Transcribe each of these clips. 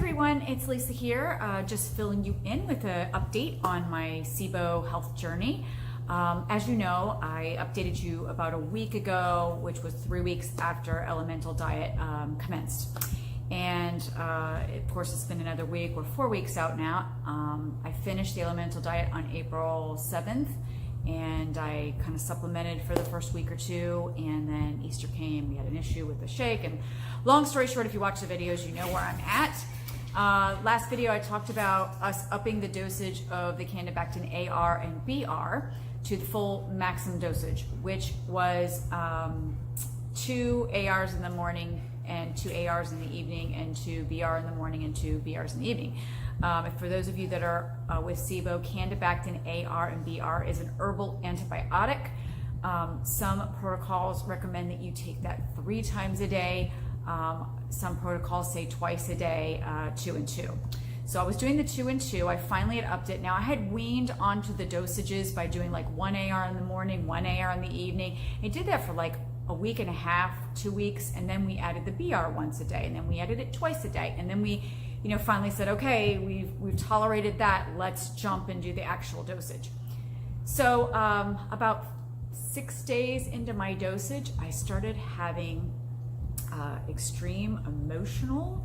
everyone, it's Lisa here, just filling you in with an update on my Sibo health journey. As you know, I updated you about a week ago, which was 3 weeks after Elemental Diet commenced. And of course, it's been another week. We're 4 weeks out now. I finished the Elemental Diet on April 7th, and I kind of supplemented for the first week or two, and then Easter came. We had an issue with the shake, and long story short, if you watch the videos, you know where I'm at. Last video, I talked about us upping the dosage of the Candibactin AR and BR to the full maximum dosage, which was 2 ARs in the morning and 2 ARs in the evening, and 2 BR in the morning and 2 BRs in the evening. For those of you that are with Sibo, Candibactin AR and BR is an herbal antibiotic. Some protocols recommend that you take that 3 times a day. Some protocols say twice a day, 2 and 2. So I was doing the 2 and 2. I finally had upped it. Now I had weaned onto the dosages by doing like 1 AR in the morning, 1 AR in the evening. I did that for like a week and a half, 2 weeks, and then we added the BR once a day, and then we added it twice a day, and then we, finally said, okay, we've tolerated that. Let's jump and do the actual dosage. So about 6 days into my dosage, I started having extreme emotional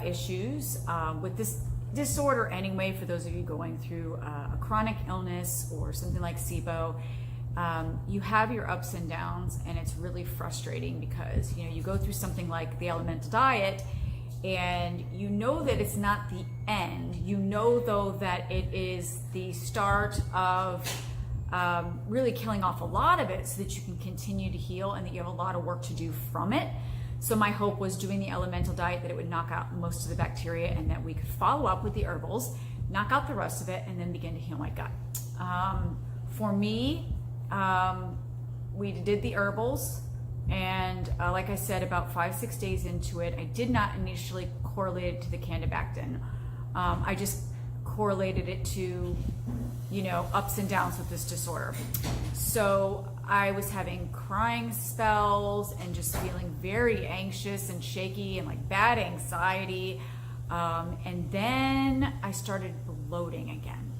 issues with this disorder anyway. For those of you going through a chronic illness or something like Sibo, you have your ups and downs, and it's really frustrating because you go through something like the Elemental Diet, and you know that it's not the end. You know though that it is the start of really killing off a lot of it so that you can continue to heal, and that you have a lot of work to do from it. So my hope was doing the Elemental Diet that it would knock out most of the bacteria, and that we could follow up with the herbals, knock out the rest of it, and then begin to heal my gut. For me, we did the herbals, and like I said, about 5-6 days into it, I did not initially correlate it to the Candibactin. I just correlated it to, ups and downs with this disorder. So I was having crying spells and just feeling very anxious and shaky and like bad anxiety. And then I started bloating again.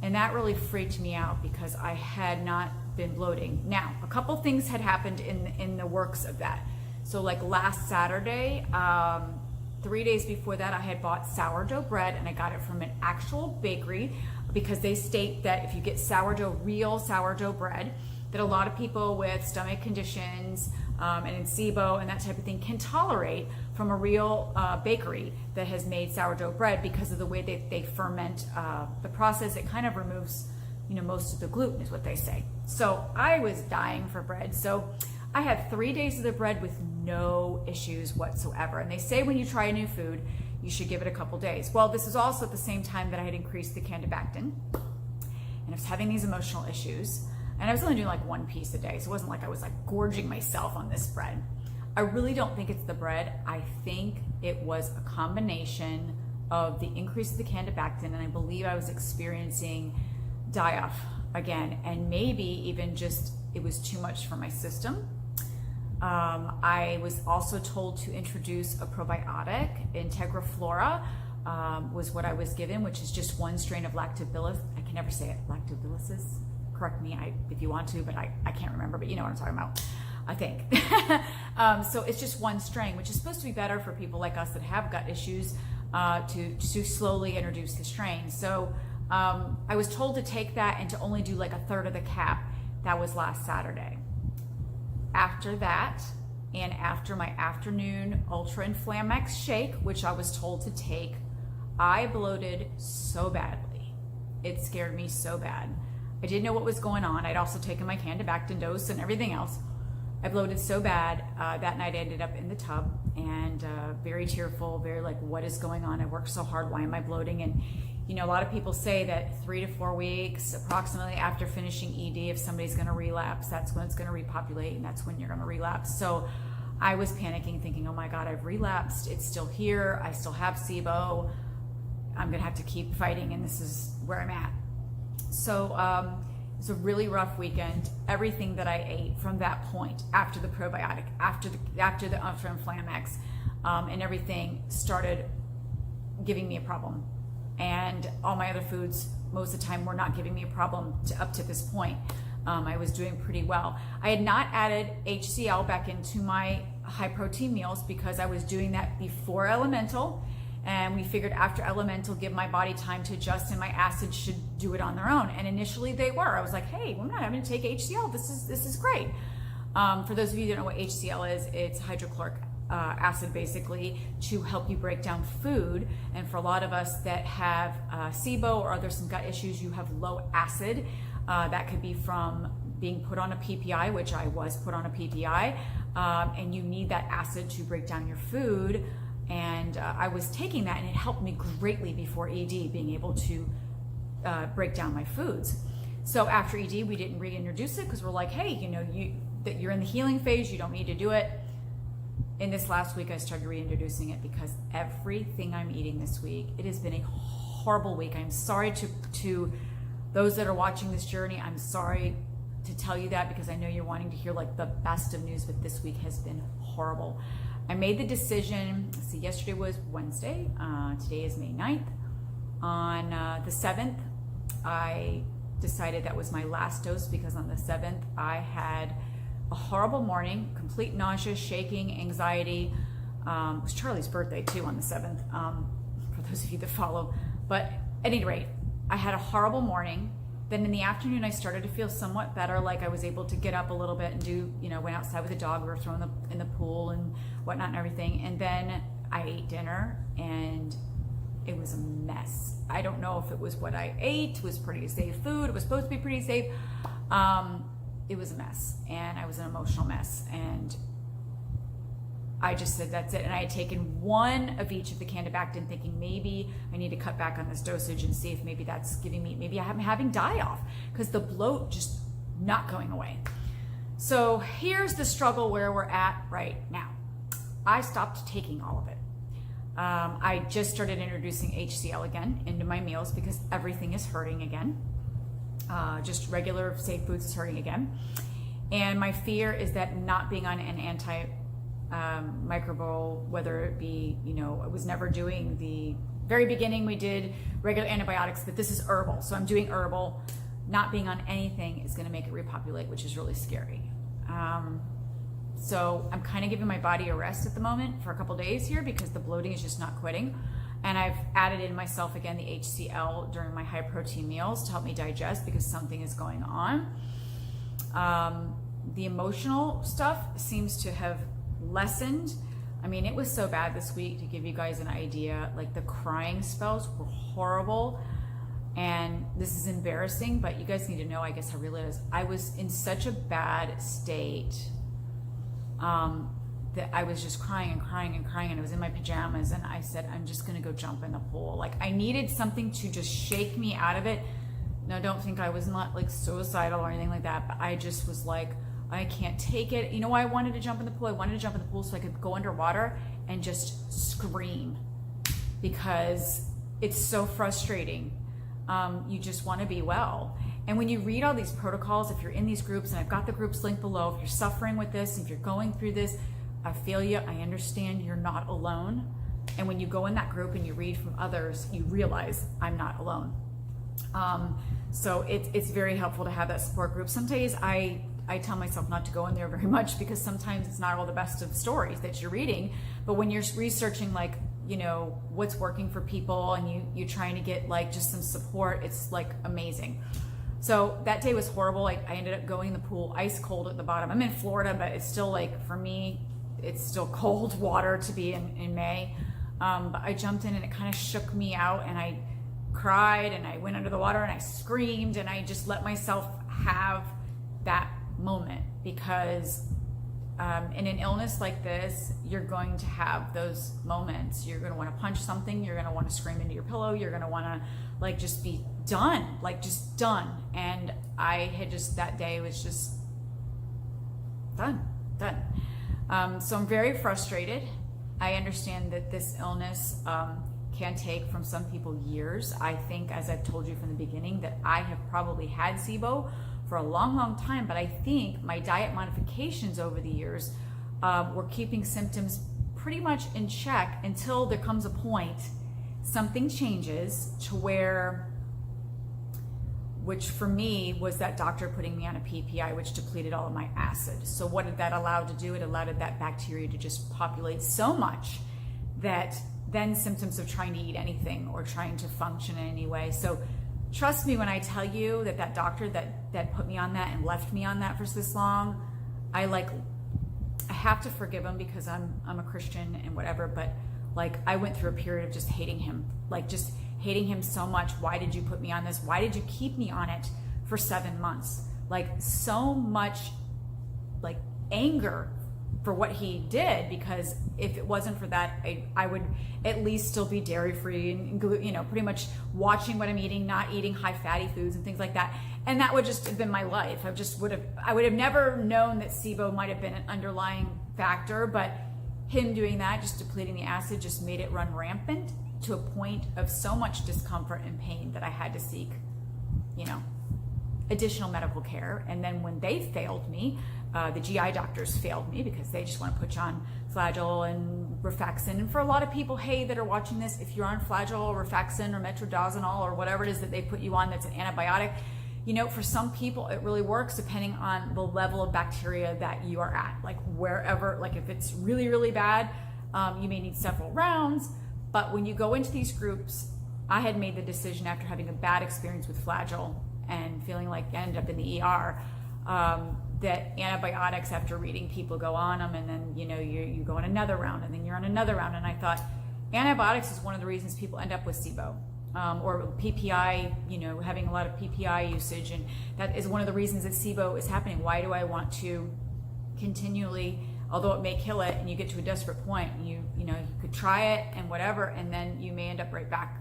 And that really freaked me out because I had not been bloating. Now, a couple things had happened in the works of that. So like last Saturday, 3 days before that, I had bought sourdough bread, and I got it from an actual bakery, because they state that if you get real sourdough bread, that a lot of people with stomach conditions and in Sibo and that type of thing can tolerate from a real bakery that has made sourdough bread, because of the way they ferment the process. It kind of removes most of the gluten, is what they say. So I was dying for bread. So I had 3 days of the bread with no issues whatsoever. And they say when you try a new food, you should give it a couple days. Well, this is also at the same time that I had increased the Candibactin, and I was having these emotional issues, and I was only doing like 1 piece a day. So it wasn't like I was like gorging myself on this bread. I really don't think it's the bread. I think it was a combination of the increase of the Candibactin, and I believe I was experiencing die-off again, and maybe even just it was too much for my system. I was also told to introduce a probiotic. Integraflora was what I was given, which is just 1 strain of lactobacillus. I can never say it. Lactobacillus. Correct me if you want to, but I can't remember. But you know what I'm talking about, I think. So it's just 1 strain, which is supposed to be better for people like us that have gut issues, to slowly introduce the strain. So I was told to take that and to only do like 1/3 of the cap. That was last Saturday. After that, and after my afternoon Ultra Inflamex shake, which I was told to take, I bloated so badly. It scared me so bad. I didn't know what was going on. I'd also taken my Candibactin dose and everything else. I bloated so bad. That night I ended up in the tub, and very tearful, very like, what is going on? I worked so hard. Why am I bloating? And a lot of people say that 3 to 4 weeks approximately after finishing ED, if somebody's going to relapse, that's when it's going to repopulate, and that's when you're going to relapse. So I was panicking, thinking, oh my God, I've relapsed. It's still here. I still have Sibo. I'm going to have to keep fighting, and this is where I'm at. So it was a really rough weekend. Everything that I ate from that point, after the probiotic, after the Ultra Inflamex, and everything started giving me a problem. And all my other foods, most of the time, were not giving me a problem up to this point. I was doing pretty well. I had not added HCl back into my high protein meals because I was doing that before Elemental. And we figured after Elemental, give my body time to adjust and my acids should do it on their own. And initially they were. I was like, hey, we're not having to take HCl. This is great. For those of you who don't know what HCl is, it's hydrochloric acid, basically, to help you break down food. And for a lot of us that have Sibo or other some gut issues, you have low acid. That could be from being put on a PPI, which I was put on a PPI, and you need that acid to break down your food. And I was taking that, and it helped me greatly before ED, being able to break down my foods. So after ED, we didn't reintroduce it because we're like, hey, that you're in the healing phase, you don't need to do it. In this last week, I started reintroducing it because everything I'm eating this week, it has been a horrible week. I'm sorry to those that are watching this journey. I'm sorry to tell you that because I know you're wanting to hear like the best of news, but this week has been horrible. I made the decision, yesterday was Wednesday, today is May 9th. On the 7th, I decided that was my last dose because on the 7th, I had a horrible morning, complete nausea, shaking, anxiety. It was Charlie's birthday too on the 7th, for those of you that follow. But at any rate, I had a horrible morning. Then in the afternoon, I started to feel somewhat better, like I was able to get up a little bit and do, went outside with the dog. We were throwing in the pool and whatnot and everything. And then I ate dinner and it was a mess. I don't know if it was what I ate. It was pretty safe food. It was supposed to be pretty safe. It was a mess, and I was an emotional mess. And I just said, that's it. And I had taken one of each of the Candibactin, thinking maybe I need to cut back on this dosage and see if maybe that's giving me, maybe I'm having die-off because the bloat just not going away. So here's the struggle where we're at right now. I stopped taking all of it. I just started introducing HCl again into my meals because everything is hurting again. Just regular safe foods is hurting again. And my fear is that not being on an microbial, whether it be, I was never doing the very beginning, we did regular antibiotics, but this is herbal. So I'm doing herbal. Not being on anything is going to make it repopulate, which is really scary. So I'm kind of giving my body a rest at the moment for a couple days here because the bloating is just not quitting. And I've added in myself again the HCl during my high protein meals to help me digest because something is going on. The emotional stuff seems to have lessened. I mean, it was so bad this week, to give you guys an idea. Like, the crying spells were horrible, and this is embarrassing, but you guys need to know, I guess, how real it is. I was in such a bad state that I was just crying and crying and crying, and I was in my pajamas, and I said, I'm just gonna go jump in the pool. Like, I needed something to just shake me out of it. Now, don't think I was not like suicidal or anything like that, but I just was like, I can't take it. You know why I wanted to jump in the pool? I wanted to jump in the pool so I could go underwater and just scream because it's so frustrating. You just want to be well. And when you read all these protocols, if you're in these groups, and I've got the groups linked below, if you're suffering with this, if you're going through this, I feel you, I understand, you're not alone. And when you go in that group and you read from others, you realize I'm not alone. So it's very helpful to have that support group. Some days I tell myself not to go in there very much because sometimes it's not all the best of stories that you're reading. But when you're researching, like, what's working for people, and you're trying to get like just some support, it's like amazing. So that day was horrible. I ended up going in the pool, ice cold at the bottom. I'm in Florida, but it's still, like, for me, it's still cold water to be in May. But I jumped in and it kind of shook me out, and I cried, and I went under the water and I screamed, and I just let myself have that moment because in an illness like this, you're going to have those moments. You're going to want to punch something. You're going to want to scream into your pillow. You're going to want to like just be done, like just done. And I had just, that day was just done. So I'm very frustrated. I understand that this illness can take from some people years. I think, as I've told you from the beginning, that I have probably had Sibo for a long time, but I think my diet modifications over the years were keeping symptoms pretty much in check until there comes a point, something changes to where, which for me was that doctor putting me on a PPI, which depleted all of my acid. So what did that allow to do? It allowed that bacteria to just populate so much that then symptoms of trying to eat anything or trying to function in any way. So trust me when I tell you that that doctor that put me on that and left me on that for this long, I have to forgive him because I'm a Christian and whatever, but like I went through a period of just hating him, just hating him so much. Why did you put me on this? Why did you keep me on it for 7 months? So much anger for what he did, because if it wasn't for that, I would at least still be dairy free and pretty much watching what I'm eating, not eating high fatty foods and things like that. And that would just have been my life. I would have never known that Sibo might have been an underlying factor, but him doing that, just depleting the acid, just made it run rampant to a point of so much discomfort and pain that I had to seek, additional medical care. And then when they failed me, the GI doctors failed me because they just want to put you on Flagyl and Rifaximin. And for a lot of people, that are watching this, if you're on Flagyl or Rifaximin or Metronidazole or whatever it is that they put you on that's an antibiotic, for some people it really works depending on the level of bacteria that you are at. Wherever, if it's really, really bad, you may need several rounds. But when you go into these groups, I had made the decision after having a bad experience with Flagyl and feeling like I ended up in the ER, that antibiotics, after reading people go on them, and then you go on another round, and then you're on another round, and I thought antibiotics is one of the reasons people end up with Sibo, or PPI, having a lot of PPI usage, and that is one of the reasons that Sibo is happening. Why do I want to continually, although it may kill it, and you get to a desperate point, you could try it and whatever, and then you may end up right back,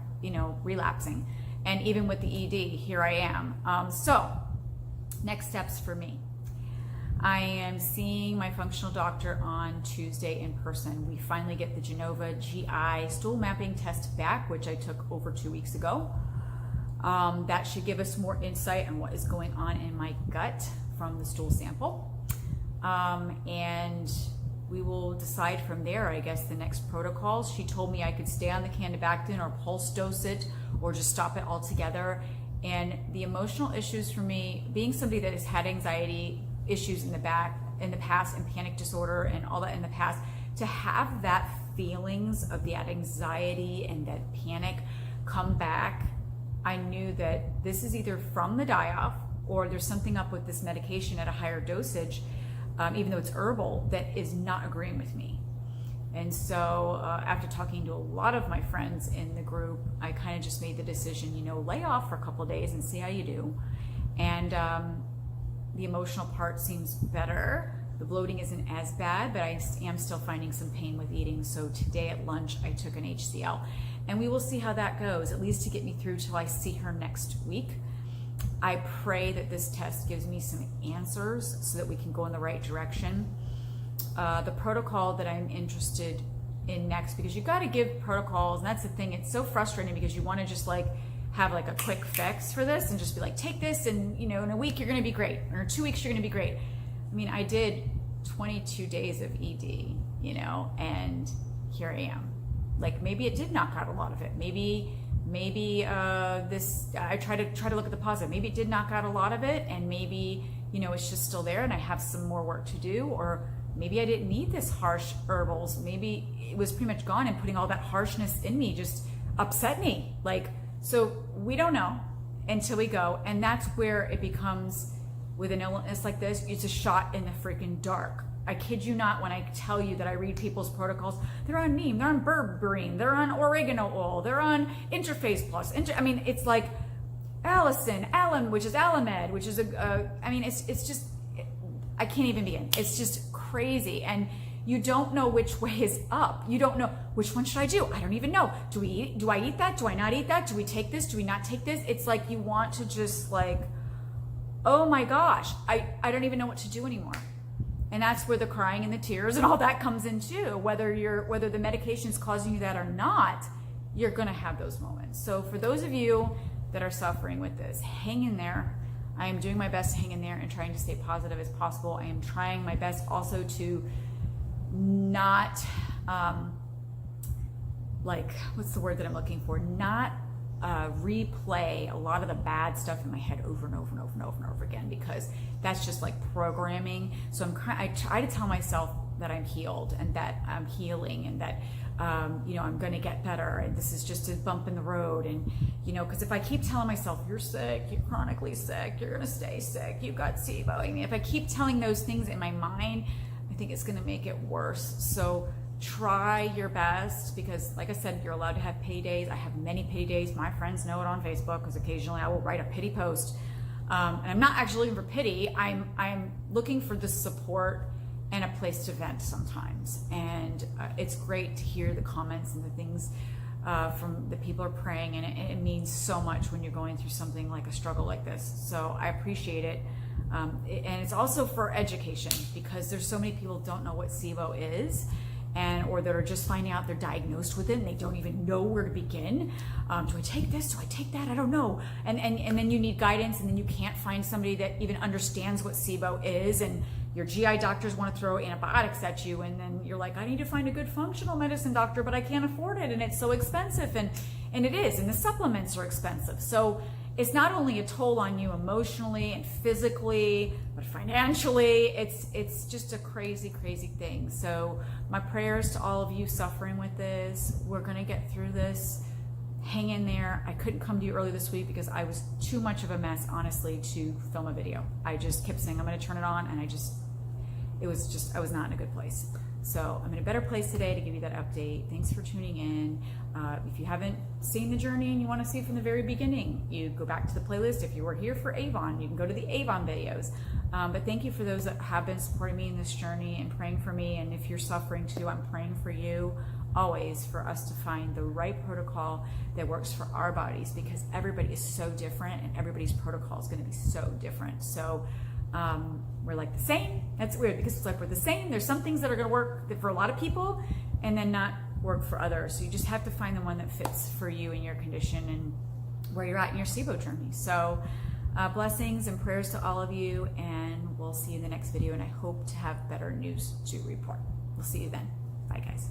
relapsing. And even with the ED, here I am. So next steps for me. I am seeing my functional doctor on Tuesday in person. We finally get the Genova GI stool mapping test back, which I took over 2 weeks ago. That should give us more insight on what is going on in my gut from the stool sample. And we will decide from there, I guess, the next protocols. She told me I could stay on the Candibactin or pulse dose it or just stop it altogether. And the emotional issues for me, being somebody that has had anxiety issues in the past and panic disorder and all that in the past, to have that feelings of that anxiety and that panic come back, I knew that this is either from the die-off or there's something up with this medication at a higher dosage, even though it's herbal, that is not agreeing with me. And so after talking to a lot of my friends in the group, I kind of just made the decision, lay off for a couple of days and see how you do. And the emotional part seems better. The bloating isn't as bad, but I am still finding some pain with eating. So today at lunch, I took an HCl, and we will see how that goes, at least to get me through till I see her next week. I pray that this test gives me some answers so that we can go in the right direction. The protocol that I'm interested in next, because you got to give protocols, and that's the thing. It's so frustrating because you want to just have a quick fix for this and just be take this, and in a week you're going to be great, or 2 weeks you're going to be great. I mean, I did 22 days of ED, and here I am. Maybe it did knock out a lot of it. Maybe this, I try to look at the positive. Maybe it did knock out a lot of it, and maybe it's just still there and I have some more work to do, or maybe I didn't need this harsh herbals. Maybe it was pretty much gone, and putting all that harshness in me just upset me. So we don't know until we go, and that's where it becomes, with an illness like this, it's a shot in the freaking dark. I kid you not when I tell you that I read people's protocols. They're on neem, they're on berberine, they're on oregano oil, they're on Interface Plus. It's like Allicin, which is Alamed, which is it's just, I can't even begin. It's just crazy. And you don't know which way is up. You don't know which one should I do. I don't even know. Do I eat that? Do I not eat that? Do we take this? Do we not take this? It's like you want to just oh my gosh, I don't even know what to do anymore. And that's where the crying and the tears and all that comes in too. Whether the medication is causing you that or not, you're gonna have those moments. So for those of you that are suffering with this, hang in there. I am doing my best to hang in there and trying to stay positive as possible. I am trying my best also to not like, what's the word that I'm looking for? Not replay a lot of the bad stuff in my head over and over and over and over and over again, because that's just like programming. So I try to tell myself that I'm healed and that I'm healing and that I'm going to get better, and this is just a bump in the road. And because if I keep telling myself, you're sick, you're chronically sick, you're going to stay sick, you've got SIBO, I mean, if I keep telling those things in my mind, I think it's going to make it worse. So try your best, because like I said, you're allowed to have pity days. I have many pity days. My friends know it on Facebook, because occasionally I will write a pity post, and I'm not actually looking for pity. I'm looking for the support and a place to vent sometimes. And it's great to hear the comments and the things from the people are praying, and it means so much when you're going through something like a struggle like this. So I appreciate it. And it's also for education, because there's so many people don't know what SIBO is, or that are just finding out they're diagnosed with it and they don't even know where to begin. Do I take this? Do I take that? I don't know. And then you need guidance, and then you can't find somebody that even understands what SIBO is, and your GI doctors want to throw antibiotics at you, and then you're like, I need to find a good functional medicine doctor, but I can't afford it, and it's so expensive, and it is, and the supplements are expensive. So it's not only a toll on you emotionally and physically, but financially. It's just a crazy, crazy thing. So my prayers to all of you suffering with this. We're gonna get through this. Hang in there. I couldn't come to you early this week because I was too much of a mess, honestly, to film a video. I just kept saying I'm gonna turn it on, and I was not in a good place. So I'm in a better place today to give you that update. Thanks for tuning in. If you haven't seen the journey and you want to see it from the very beginning, you go back to the playlist. If you were here for Avon, you can go to the Avon videos. But thank you for those that have been supporting me in this journey and praying for me. And if you're suffering too, I'm praying for you always, for us to find the right protocol that works for our bodies, because everybody is so different and everybody's protocol is going to be so different. So we're like the same. That's weird, because it's like we're the same. There's some things that are going to work for a lot of people and then not work for others. So you just have to find the one that fits for you and your condition and where you're at in your SIBO journey. So blessings and prayers to all of you, and we'll see you in the next video, and I hope to have better news to report. We'll see you then. Bye, guys.